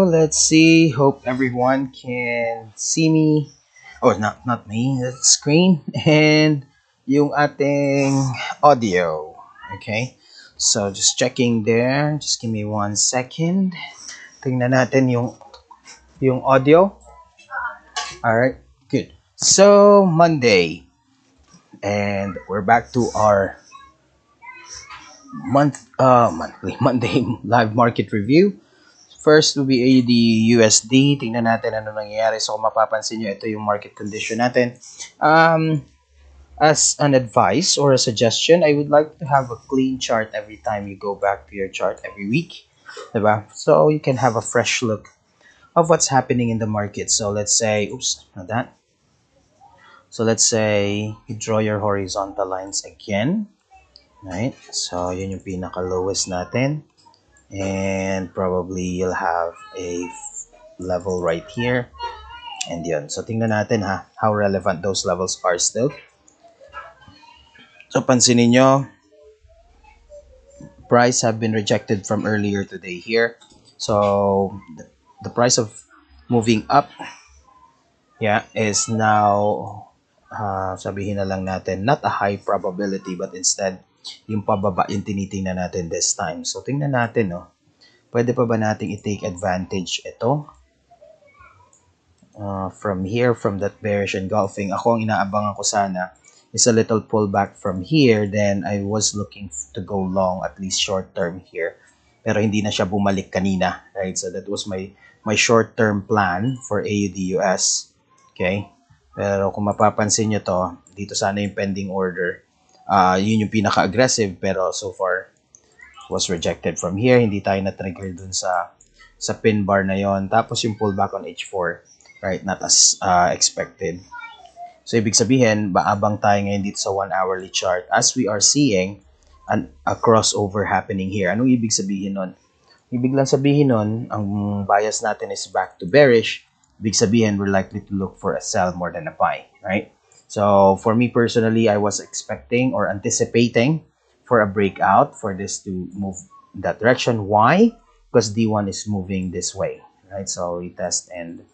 let's see. Hope everyone can see me. Oh, not me. The screen and yung ating audio. Okay. So just checking there. Just give me 1 second. Tingnan natin yung audio. All right. Good. So Monday, and we're back to our monthly Monday live market review. First will be AUD USD. Tingnan natin ano nangyayari. So kung mapapansin nyo, ito yung market condition natin. As an advice or a suggestion, I would like to have a clean chart every time you go back to your chart every week. Diba? So you can have a fresh look of what's happening in the market. So let's say, oops, not that. So let's say you draw your horizontal lines again. Right? So yun yung pinaka-lowest natin. And probably you'll have a level right here. And yun. So tingnan natin how relevant those levels are still. So pansinin nyo, price have been rejected from earlier today here. So the price of moving up is now sabihin na lang natin, not a high probability, but instead yung pababa yung tinitingnan natin this time. So tingnan natin, pwede pa ba nating i-take advantage ito from here, from that bearish engulfing. Ako ang inaabangan ko sana is a little pullback from here. Then I was looking to go long, at least short term here, pero hindi na siya bumalik kanina, right? So that was my short term plan for AUD US. Okay, pero kung mapapansin nyo to, dito sana yung pending order. Yun yung pinaka-aggressive, pero so far was rejected from here. Hindi tayo na-trigger dun sa pin bar na yon. Tapos yung pullback on H4, right? Not as expected. So ibig sabihin, baabang tayo ngayon dito sa 1 hourly chart as we are seeing a crossover happening here. Anong ibig sabihin nun? Ibig lang sabihin nun, ang bias natin is back to bearish. Ibig sabihin, we're likely to look for a sell more than a buy, right? So for me personally, I was expecting or anticipating for a breakout for this to move in that direction. Why? Because D1 is moving this way, right? So retest and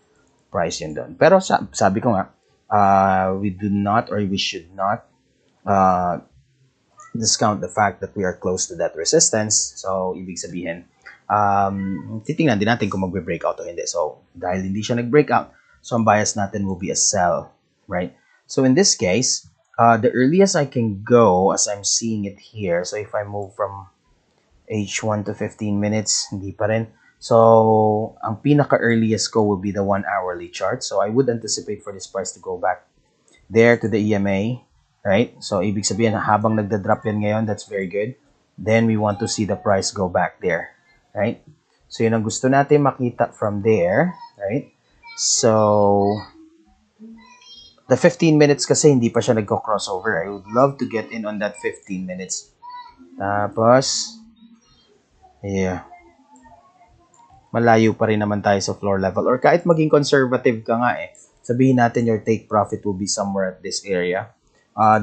price yun doon. Pero sabi ko nga, we do not or we should not discount the fact that we are close to that resistance. So ibig sabihin, titingnan din natin kung magbe-breakout o hindi. So dahil hindi siya nag-breakout, so ang bias natin will be a sell, right? So in this case, the earliest I can go as I'm seeing it here, so if I move from H1 to 15 minutes, hindi pa rin. So ang pinaka-earliest ko will be the 1 hourly chart. So I would anticipate for this price to go back there to the EMA, right? So ibig sabihin, habang nagda-drop yan ngayon, that's very good. Then we want to see the price go back there, right? So yun ang gusto natin makita from there, right? So the 15 minutes kasi hindi pa siya nagko-crossover. I would love to get in on that 15 minutes. Tapos, yeah, malayo pa rin naman tayo sa floor level. Or kahit maging conservative ka nga sabihin natin your take profit will be somewhere at this area.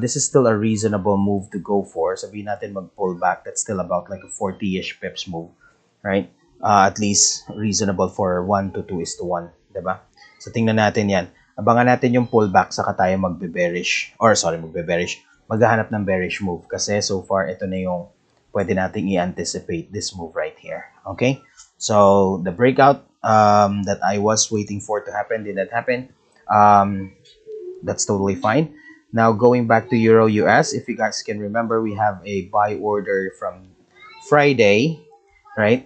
This is still a reasonable move to go for. Sabihin natin mag-pull back. That's still about like a 40-ish pips move, right? At least reasonable for 1 to 2:1, diba? So tingnan natin yan. Abangan natin yung pullback saka tayo magbe-bearish. Or sorry, magbe-bearish. Maghahanap ng bearish move. Kasi so far, ito na yung pwede nating i-anticipate this move right here. Okay? So, the breakout that I was waiting for to happen did not happen. That's totally fine. Now, going back to Euro US, if you guys can remember, we have a buy order from Friday, right?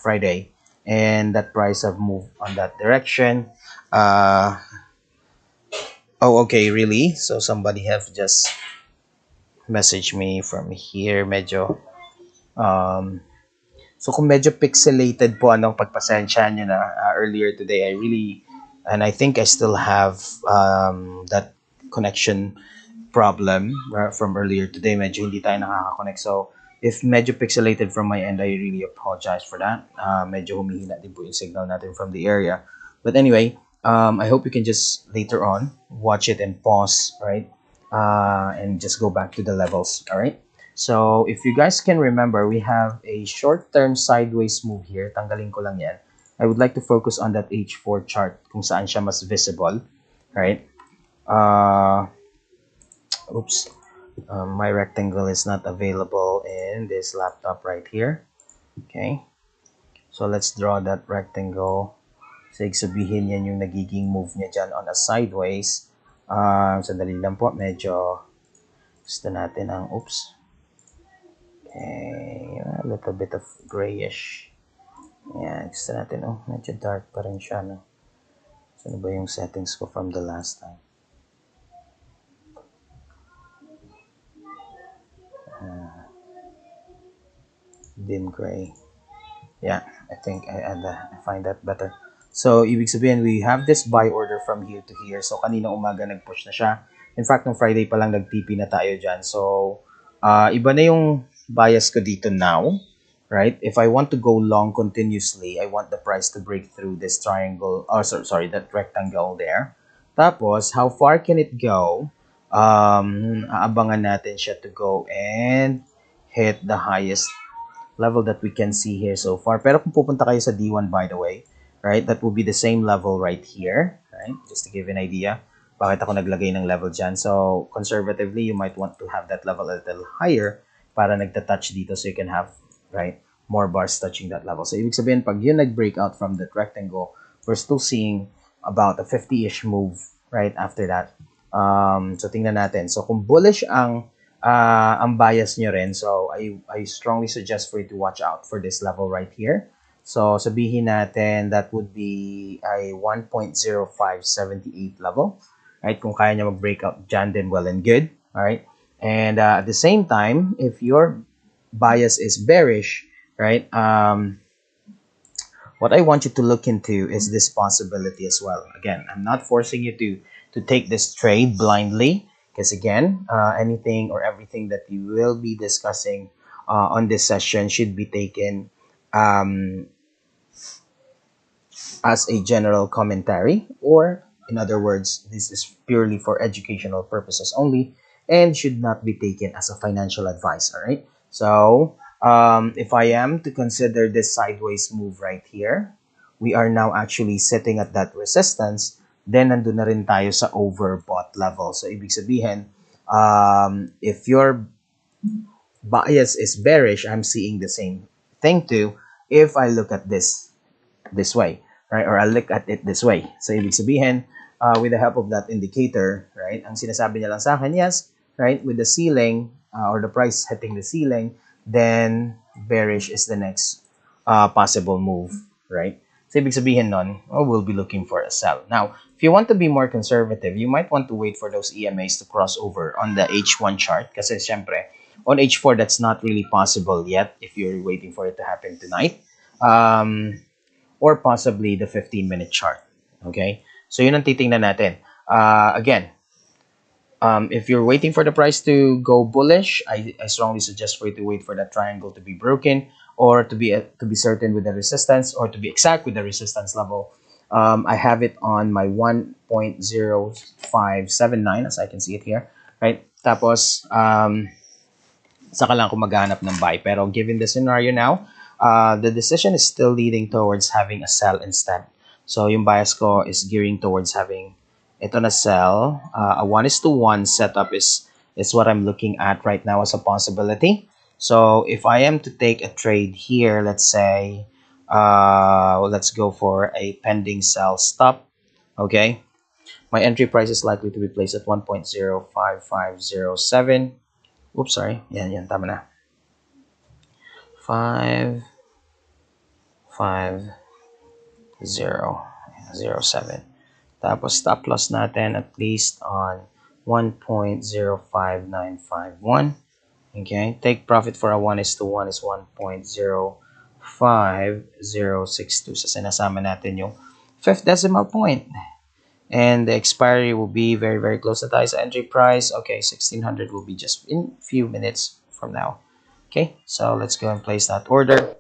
Friday. And that price have moved on that direction. Oh, okay, really? So somebody have just messaged me from here. Medyo, so kung medyo pixelated po, anong pagpasensya nyo na earlier today, I think I still have that connection problem from earlier today. Medyo hindi tayo nakaka-connect. So if medyo pixelated from my end, I really apologize for that. Medyo humihina din po yung signal natin from the area. But anyway, I hope you can just later on watch it and pause, right? And just go back to the levels, all right? So if you guys can remember, we have a short-term sideways move here. Tanggalin ko lang yan. I would like to focus on that H4 chart kung saan siya mas visible, right? Oops, my rectangle is not available in this laptop right here. Okay, so let's draw that rectangle. So, ibig sabihin yan yung nagiging move niya dyan on a sideways. Sandali lang po, medyo gusto natin ang, oops. Okay, a little bit of grayish. Yan, gusto natin, oh, medyo dark pa rin siya, no? So, ano ba yung settings ko from the last time? Dim gray. Yeah, I think I find that better. So, ibig sabihin, we have this buy order from here to here. So, kanina umaga nag-push na siya. In fact, nung Friday pa lang nag-TP na tayo dyan. So, iba na yung bias ko dito now, right? If I want to go long continuously, I want the price to break through this triangle, or sorry, that rectangle there. Tapos, how far can it go? Aabangan natin siya to go and hit the highest level that we can see here so far. Pero kung pupunta kayo sa D1, by the way, right, that will be the same level right here, right? Just to give you an idea. Bakit ako naglagay ng level dyan? So, conservatively, you might want to have that level a little higher para nagta-touch dito so you can have, right, more bars touching that level. So, ibig sabihin, pag yun nag-break out from that rectangle, we're still seeing about a 50-ish move right after that. So, tingnan natin. So, kung bullish ang bias nyo rin. So, I strongly suggest for you to watch out for this level right here. So, sabihin natin that would be a 1.0578 level. Right? Kung kaya nyo mag-break out dyan, then well and good. Alright? And at the same time, if your bias is bearish, right, what I want you to look into is this possibility as well. Again, I'm not forcing you to take this trade blindly. Because again, anything or everything that you will be discussing on this session should be taken as a general commentary, or in other words, this is purely for educational purposes only and should not be taken as a financial advice, all right? So, if I am to consider this sideways move right here, we are now actually sitting at that resistance. Then, nandun na rin tayo sa overbought level. So, ibig sabihin, if your bias is bearish, I'm seeing the same thing too if I look at this way, right? Or I look at it this way. So, ibig sabihin, with the help of that indicator, right, ang sinasabi niya lang sa akin, yes, right, with the ceiling or the price hitting the ceiling, then bearish is the next possible move, right? So, ibig sabihin nun, we'll be looking for a sell. Now, if you want to be more conservative, you might want to wait for those EMAs to cross over on the H1 chart. Kasi, syempre, on H4, that's not really possible yet if you're waiting for it to happen tonight. Or possibly the 15-minute chart. Okay? So, yun ang titingnan natin. Again, if you're waiting for the price to go bullish, I strongly suggest for you to wait for that triangle to be broken, or to be certain with the resistance, or to be exact with the resistance level. I have it on my 1.0579 as I can see it here, right? Tapos saka lang ako maghanap ng buy. Pero given the scenario now, the decision is still leading towards having a sell instead. So yung bias ko is gearing towards having ito na sell. A 1:1 setup is what I'm looking at right now as a possibility. So if I am to take a trade here, let's say, let's go for a pending sell stop. Okay, my entry price is likely to be placed at 1.05507. Oops, sorry. Yan, tama na. 55007. Tapos stop loss natin at least on 1.05951. Okay, take profit for a 1:1 is 1.05062. So sinasama natin yung fifth decimal point. And the expiry will be very, very close to tayo sa entry price. Okay, 1600 will be just in a few minutes from now. Okay, so let's go and place that order.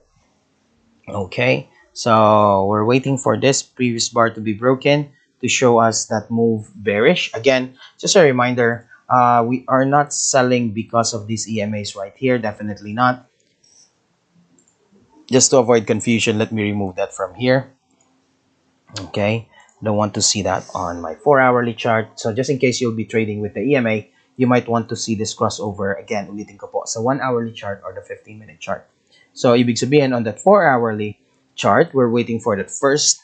Okay, so we're waiting for this previous bar to be broken to show us that move bearish. Again, just a reminder, we are not selling because of these EMAs right here. Definitely not. Just to avoid confusion, let me remove that from here. Okay, don't want to see that on my 4 hourly chart. So just in case you'll be trading with the EMA, you might want to see this crossover again. Ulitin ko po sa 1 hourly chart or the 15-minute chart. So ibig sabihin on that 4 hourly chart, we're waiting for that first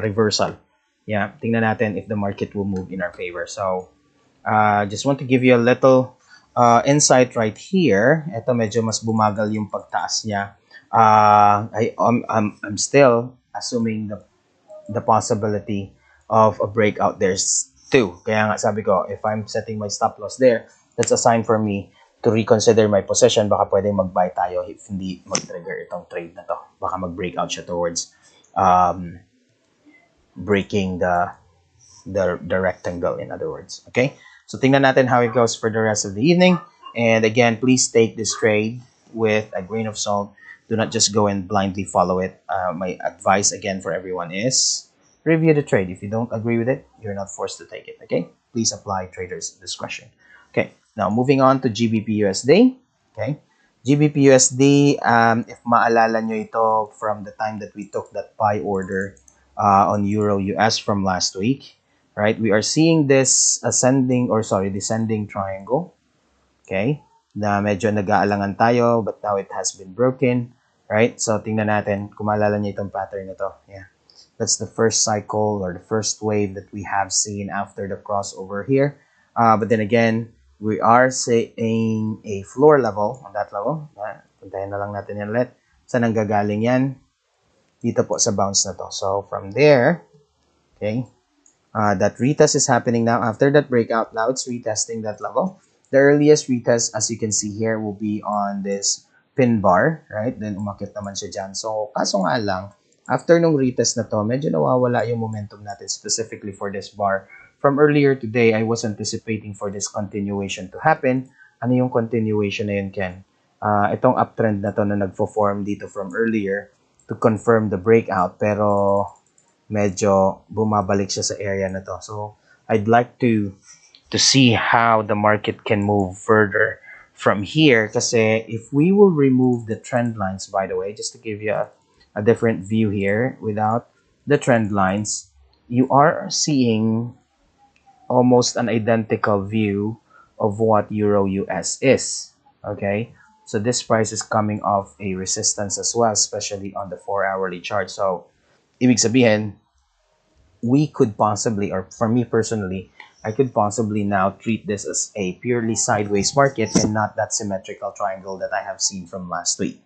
reversal. Yeah, tingnan natin if the market will move in our favor. So just want to give you a little insight right here. Ito medyo mas bumagal yung pagtaas niya. I'm still assuming the possibility of a breakout. There's two. Kaya nga sabi ko, if I'm setting my stop loss there, that's a sign for me to reconsider my position. Baka pwedeng mag-buy tayo if hindi mag-trigger itong trade na to. Baka mag-breakout siya towards breaking the rectangle, in other words. Okay? So tingnan natin how it goes for the rest of the evening. And again, please take this trade with a grain of salt. Do not just go and blindly follow it. My advice again for everyone is review the trade. If you don't agree with it, you're not forced to take it. Okay? Please apply trader's discretion. Okay. Now moving on to GBP USD. Okay. GBP USD, if maalala nyo ito from the time that we took that buy order on Euro US from last week, right? We are seeing this descending triangle. Okay? Na medyo nag-aalangan tayo, but now it has been broken. Right? So, tingnan natin kung maalala niyo itong pattern na to. Yeah. That's the first cycle or the first wave that we have seen after the crossover here. But then again, we are seeing a floor level on that level. Puntahin na lang natin yan ulit. Saan ang gagaling yan? Dito po sa bounce na to. So, from there, okay, that retest is happening now. After that breakout, now it's retesting that level. The earliest retest, as you can see here, will be on this pin bar, right? Then umakit naman siya dyan. So, kaso nga lang, after nung retest na to, medyo nawawala yung momentum natin specifically for this bar. From earlier today, I was anticipating for this continuation to happen. Ano yung continuation na yun, Ken? Itong uptrend na to na nagfo-form dito from earlier to confirm the breakout, pero medyo bumabalik siya sa area na to. So, I'd like to see how the market can move further from here. Kasi if we will remove the trend lines, by the way, just to give you a different view here, without the trend lines, you are seeing almost an identical view of what Euro US is. Okay? So this price is coming off a resistance as well, especially on the 4 hourly chart. So, ibig sabihin, we could possibly, or for me personally, I could possibly now treat this as a purely sideways market and not that symmetrical triangle that I have seen from last week,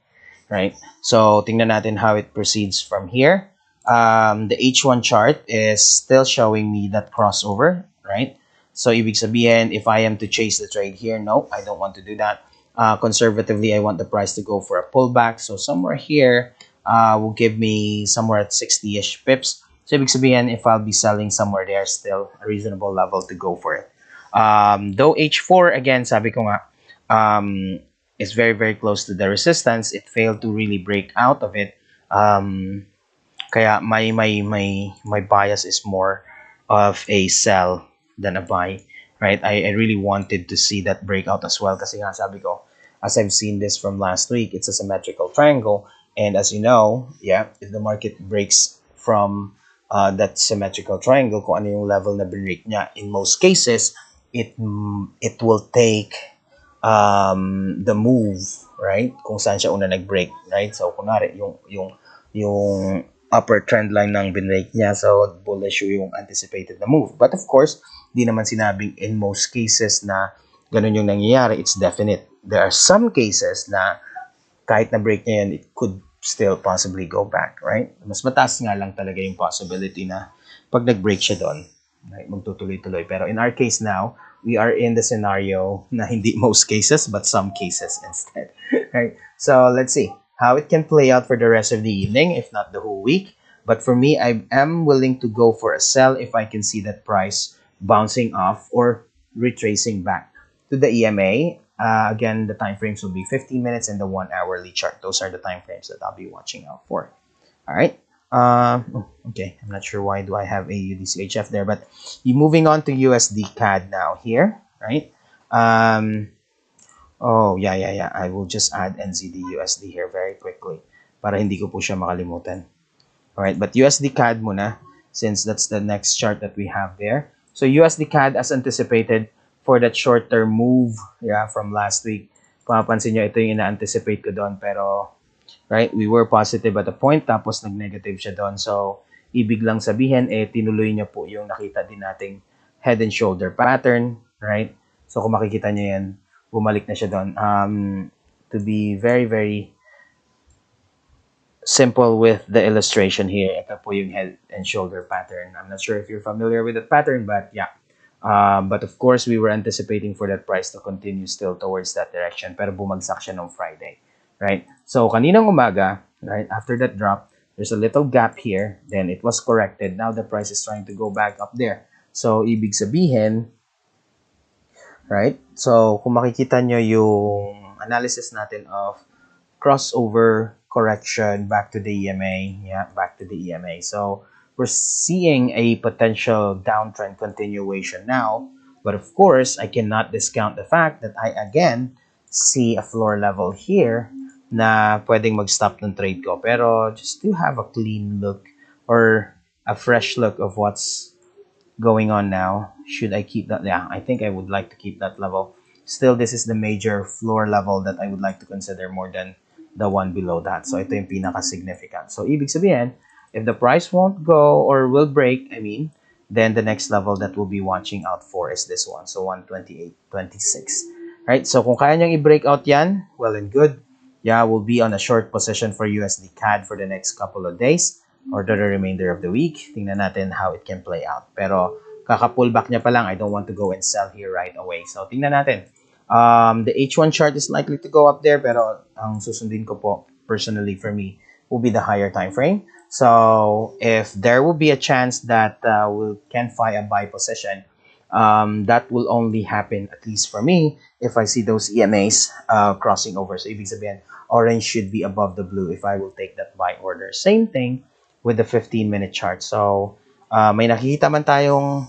right? So, tingnan natin how it proceeds from here. The H1 chart is still showing me that crossover, right? So, ibig sabihin, if I am to chase the trade here, no, I don't want to do that. Conservatively, I want the price to go for a pullback. So, somewhere here will give me somewhere at 60-ish pips. So, ibig sabihin, if I'll be selling somewhere there, still a reasonable level to go for it. Though H4, again, sabi ko nga, is very, very close to the resistance. It failed to really break out of it. Kaya my bias is more of a sell than a buy, right? I really wanted to see that breakout as well kasi nga sabi ko, as I've seen this from last week, it's a symmetrical triangle. And as you know, yeah, if the market breaks from that symmetrical triangle, kung ano yung level na break niya, in most cases, it will take the move, right? Kung saan siya una nag-break, right? So, kunwari, yung upper trend line ng binrake niya, so bullish yung anticipated na move. But of course, di naman sinabing in most cases na ganun yung nangyayari, it's definite. There are some cases na kahit na break niya yan, it could still possibly go back, right? Mas mataas nga lang talaga yung possibility na pag nag-break siya doon, right, magtutuloy-tuloy. Pero in our case now, we are in the scenario na hindi most cases, but some cases instead, right? So let's see how it can play out for the rest of the evening, if not the whole week. But for me, I am willing to go for a sell if I can see that price bouncing off or retracing back to the EMA. Again, the time frames will be 15 minutes and the 1 hourly chart. Those are the time frames that I'll be watching out for. All right. Okay. I'm not sure why do I have a UDCHF there, but moving on to USD CAD now here, right? Oh, yeah. I will just add NZD USD here very quickly para hindi ko po siya makalimutan. Alright, but USD CAD muna, since that's the next chart that we have there. So USD CAD as anticipated for that short-term move, yeah, from last week. Papansin nyo, ito yung ina-anticipate ko doon, pero right, we were positive at a point, tapos nag-negative siya doon. So, ibig lang sabihin, tinuloy niya po yung nakita din nating head and shoulder pattern, right? So, kung makikita niyo yan, bumalik na siya doon. To be very, very simple with the illustration here, ito po yung head and shoulder pattern. I'm not sure if you're familiar with that pattern, but yeah. But of course, we were anticipating for that price to continue still towards that direction, pero bumagsak siya noong Friday, right? So, kaninang umaga, right, after that drop, there's a little gap here, then it was corrected. Now, the price is trying to go back up there. So, ibig sabihin, right? So, kung makikita nyo yung analysis natin of crossover correction back to the EMA. Yeah, back to the EMA. So we're seeing a potential downtrend continuation now. But of course, I cannot discount the fact that I again see a floor level here na pwedeng mag-stop ng trade ko. Pero just to have a clean look or a fresh look of what's going on now, should I keep that? Yeah, I think I would like to keep that level. Still, this is the major floor level that I would like to consider more than the one below that. So, ito yung pinaka-significant. So, ibig sabihin, if the price won't go or will break, then the next level that we'll be watching out for is this one. So, 128.26. Right? So, kung kaya niyang i-break out yan, well and good. Yeah, we'll be on a short position for USD CAD for the next couple of days or the remainder of the week. Tingnan natin how it can play out. Pero, kaka-pullback niya pa lang, I don't want to go and sell here right away. So, tingnan natin. The H1 chart is likely to go up there, pero ang susundin ko po, personally for me, will be the higher time frame. So, if there will be a chance that we can find a buy position, that will only happen, at least for me, if I see those EMAs crossing over. So, ibig sabihin, orange should be above the blue if I will take that buy order. Same thing with the 15-minute chart. So, may nakikita man tayong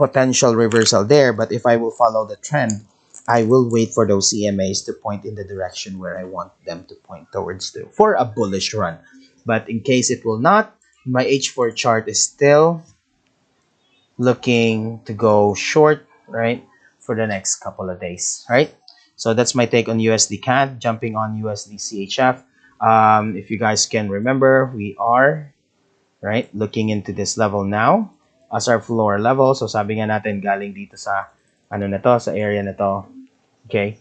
potential reversal there, but if I will follow the trend, I will wait for those EMAs to point in the direction where I want them to point towards to for a bullish run. But in case it will not, my H4 chart is still looking to go short, right, for the next couple of days, right? So that's my take on USD CAD. Jumping on USD CHF. If you guys can remember, we are, right, looking into this level now as our floor level. So sabi nga natin galing dito sa ano na to, sa area na to. Okay?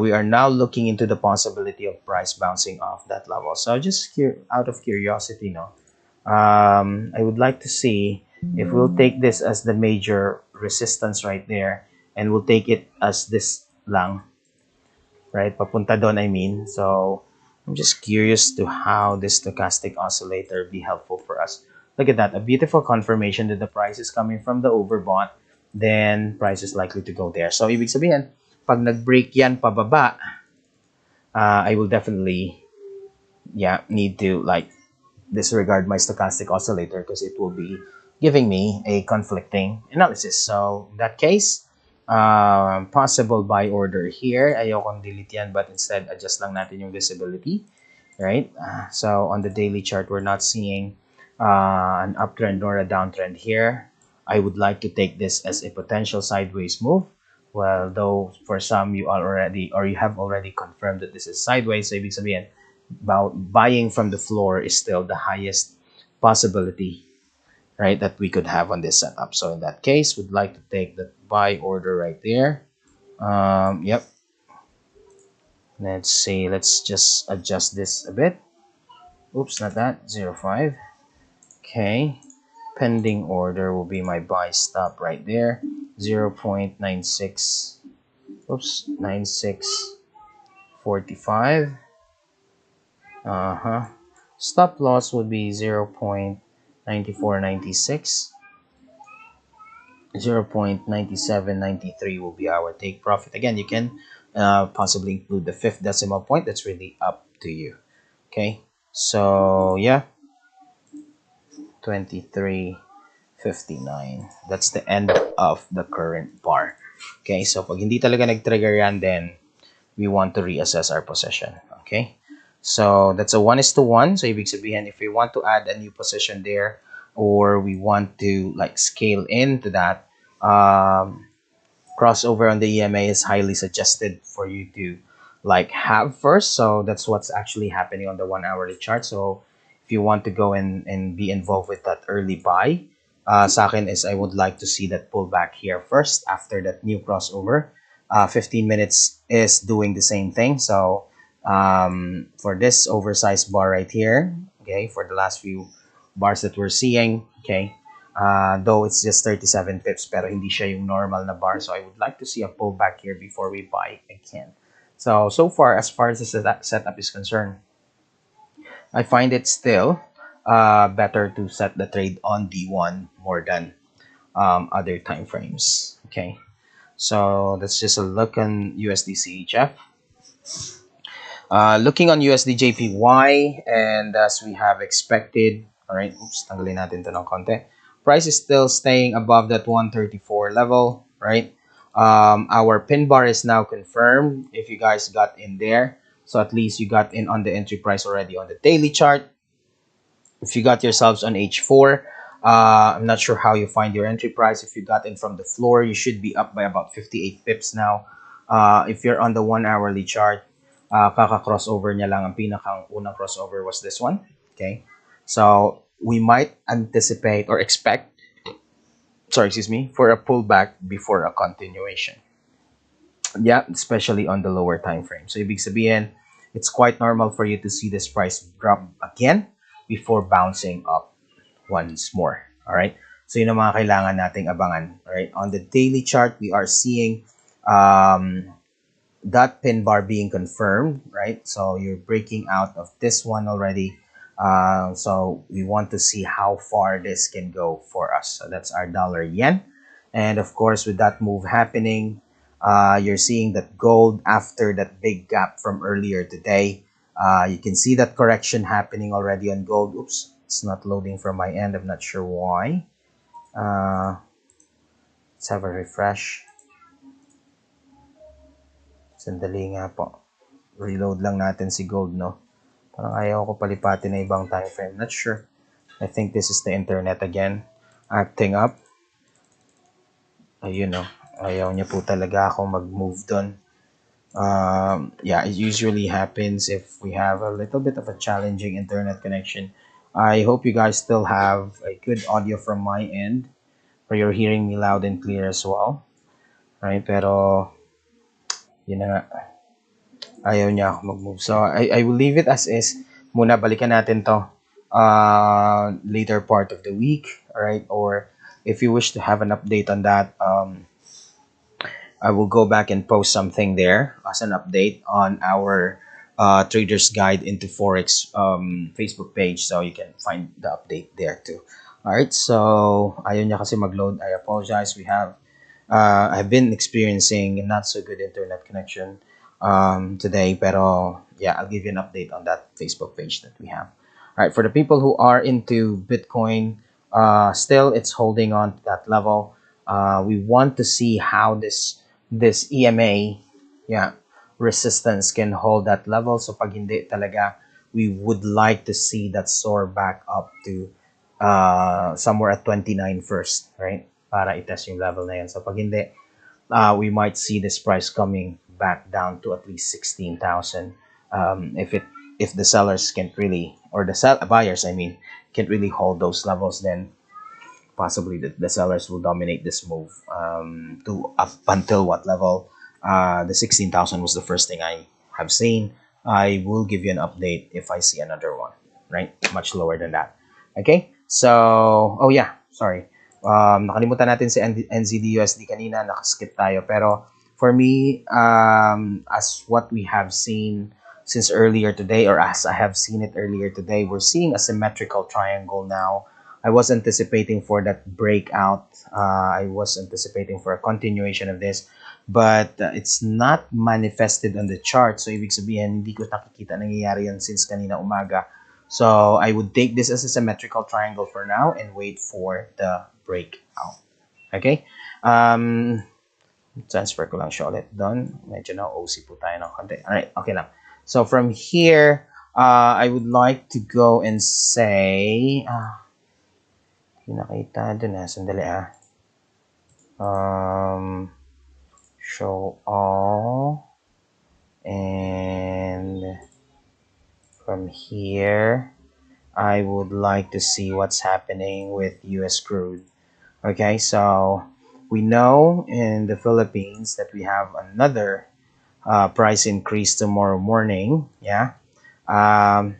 We are now looking into the possibility of price bouncing off that level. So just out of curiosity, I would like to see if we'll take this as the major resistance right there and we'll take it as this lang. Right? Papunta doon, I mean. So I'm just curious to how this stochastic oscillator be helpful for us. Look at that, a beautiful confirmation that the price is coming from the overbought, then price is likely to go there. So, ibig sabihin, pag nag-break yan pababa, I will definitely, need to disregard my stochastic oscillator because it will be giving me a conflicting analysis. So, in that case, possible buy order here. Ayokong delete yan, but instead, adjust lang natin yung visibility, right? So, on the daily chart, we're not seeing an uptrend or a downtrend here. I would like to take this as a potential sideways move. Well, though for some you have already confirmed that this is sideways, so ibig sabihin, buying from the floor is still the highest possibility, right, that we could have on this setup. So in that case, we'd like to take the buy order right there. Yep. Let's see. Let's just adjust this a bit. Oops, not that. 0.5. Okay, pending order will be my buy stop right there, 0.96, oops, 9645. Stop loss would be 0.9496. 0.9793 will be our take profit. Again, you can possibly include the 5th decimal point. That's really up to you. Okay, so yeah, 23.59. That's the end of the current bar. Okay, so pag hindi talaga nag-trigger yan, then we want to reassess our position. Okay, So that's a 1:1. So ibig sabihin, if we want to add a new position there, or we want to like scale into that, crossover on the EMA is highly suggested for you to like have first. So that's what's actually happening on the 1 hourly chart. So if you want to go in and be involved with that early buy, sa akin is I would like to see that pullback here first after that new crossover. 15 minutes is doing the same thing. So for this oversized bar right here, okay, for the last few bars that we're seeing, okay, though it's just 37 pips pero hindi siya yung normal na bar. So I would like to see a pullback here before we buy again. So far, as far as the setup is concerned, I find it still better to set the trade on D1 more than other time frames. Okay, so that's just a look on USD CHF. Looking on USD JPY, and as we have expected, all right, oops, tanggalin natin to ng konti. Price is still staying above that 134 level, right? Our pin bar is now confirmed if you guys got in there. So at least you got in on the entry price already on the daily chart. If you got yourselves on H4, I'm not sure how you find your entry price. If you got in from the floor, you should be up by about 58 pips now. If you're on the 1 hourly chart, kaka-crossover niya lang. Ang pinakang unang crossover was this one. Okay? So, we might anticipate or expect, sorry, excuse me, for a pullback before a continuation. Yeah, especially on the lower time frame. So, ibig sabihin, it's quite normal for you to see this price drop again before bouncing up once more. All right? So, yun ang mga kailangan nating abangan. All right? On the daily chart, we are seeing that pin bar being confirmed, right? So you're breaking out of this one already. So we want to see how far this can go for us. So that's our dollar yen. And of course, with that move happening, you're seeing that gold after that big gap from earlier today. You can see that correction happening already on gold. Oops, it's not loading from my end. I'm not sure why. Let's have a refresh. Sandali nga po. Reload lang natin si gold, no? Parang ayaw ko palipatin na ibang time frame. Not sure. I think this is the internet again. Acting up. Ayun, no? Ayaw niya po talaga ako mag-move doon. Yeah, it usually happens if we have a little bit of a challenging internet connection. I hope you guys still have a good audio from my end, or you're hearing me loud and clear as well. Right? Pero, yun na nga. Ayaw niya ako mag-move. So, I will leave it as is. Muna, balikan natin to later part of the week. Alright? Or if you wish to have an update on that, I will go back and post something there as an update on our Trader's Guide into Forex Facebook page. So, you can find the update there too. Alright? So, ayaw niya kasi mag-load. I apologize. I've been experiencing not so good internet connection today, pero yeah, I'll give you an update on that Facebook page that we have. All right, for the people who are into Bitcoin, still it's holding on to that level. We want to see how this EMA, yeah, resistance can hold that level. So pag hindi talaga, we would like to see that soar back up to somewhere at 29 first, right? Para itest yung level na yan. So pag hindi, we might see this price coming back down to at least 16,000 if the sellers can't really, or the buyers I mean, can't really hold those levels, then possibly the sellers will dominate this move to up until what level. The 16,000 was the first thing I have seen. I will give you an update if I see another one, right? Much lower than that. Okay, so oh yeah, sorry, nakalimutan natin si NZD-USD kanina, nakaskip tayo. Pero for me, as what we have seen since earlier today, or as I have seen it earlier today, we're seeing a symmetrical triangle now. I was anticipating for that breakout. I was anticipating for a continuation of this, but it's not manifested on the chart. So ibig sabihin, hindi ko nakikita nangyayari yan since kanina umaga. So I would take this as a symmetrical triangle for now and wait for the breakout. Okay? Transfer ko lang siya ulit doon. Medyo na OC po tayo ng konti. Alright, okay lang. So from here, I would like to go and say, nakita dun sandali show all, and from here, I would like to see what's happening with US crude. Okay, so we know in the Philippines that we have another price increase tomorrow morning. Yeah. Um,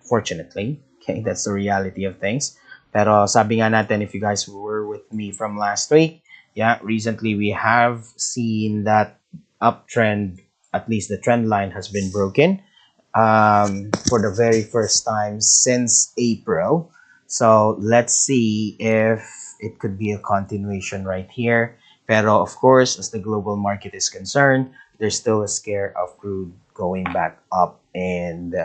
Fortunately, okay, that's the reality of things. Pero sabi nga natin, if you guys were with me from last week, yeah, recently we have seen that uptrend, at least the trend line has been broken for the very first time since April. So let's see if it could be a continuation right here. Pero of course, as the global market is concerned, there's still a scare of crude going back up and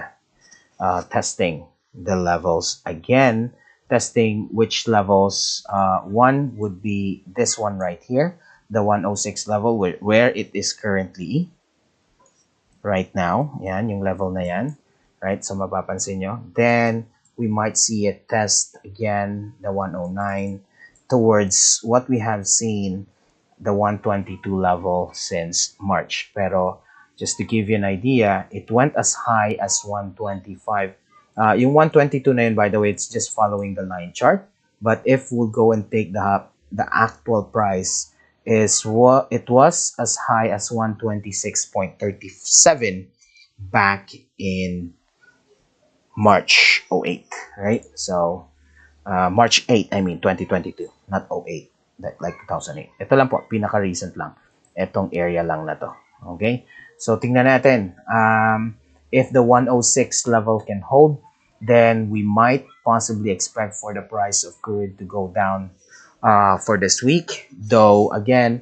testing the levels again, testing which levels. One would be this one right here, the 106 level where it is currently right now. Yan, yung level na yan. Right? So mapapansin nyo. Then, we might see it test again the 109 towards what we have seen, the 122 level since March. Pero, just to give you an idea, it went as high as 125. Yung 122 na yun, by the way, it's just following the line chart. But if we'll go and take the actual price, is what it was as high as 126.37 back in March '08, right? So March 8, I mean 2022, not '08, like 2008. Ito lang po, pinaka-recent lang. Itong area lang na to. Okay? So tingnan natin. If the 106 level can hold, then we might possibly expect for the price of crude to go down for this week. Though, again,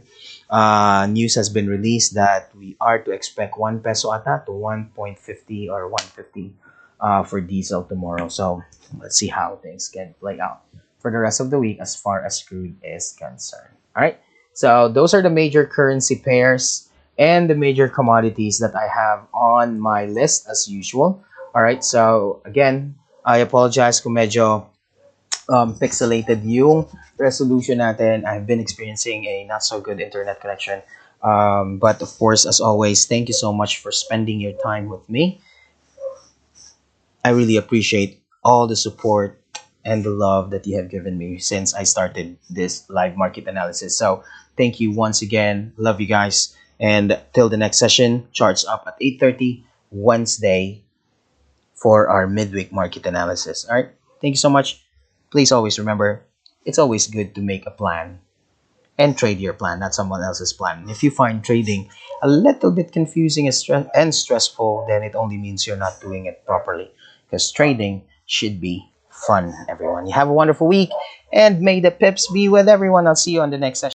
news has been released that we are to expect 1 peso ata to 1.50 or 150 for diesel tomorrow. So let's see how things can play out for the rest of the week as far as crude is concerned. All right. So those are the major currency pairs and the major commodities that I have on my list as usual. All right. So again, I apologize kung medyo pixelated yung resolution natin. I've been experiencing a not so good internet connection. But of course, as always, thank you so much for spending your time with me. I really appreciate all the support and the love that you have given me since I started this live market analysis. So thank you once again. Love you guys. And till the next session, charts up at 8:30 Wednesday for our midweek market analysis. All right. Thank you so much. Please always remember, it's always good to make a plan and trade your plan, not someone else's plan. If you find trading a little bit confusing and stressful, then it only means you're not doing it properly. Because trading should be fun, everyone. You have a wonderful week, and may the pips be with everyone. I'll see you on the next session.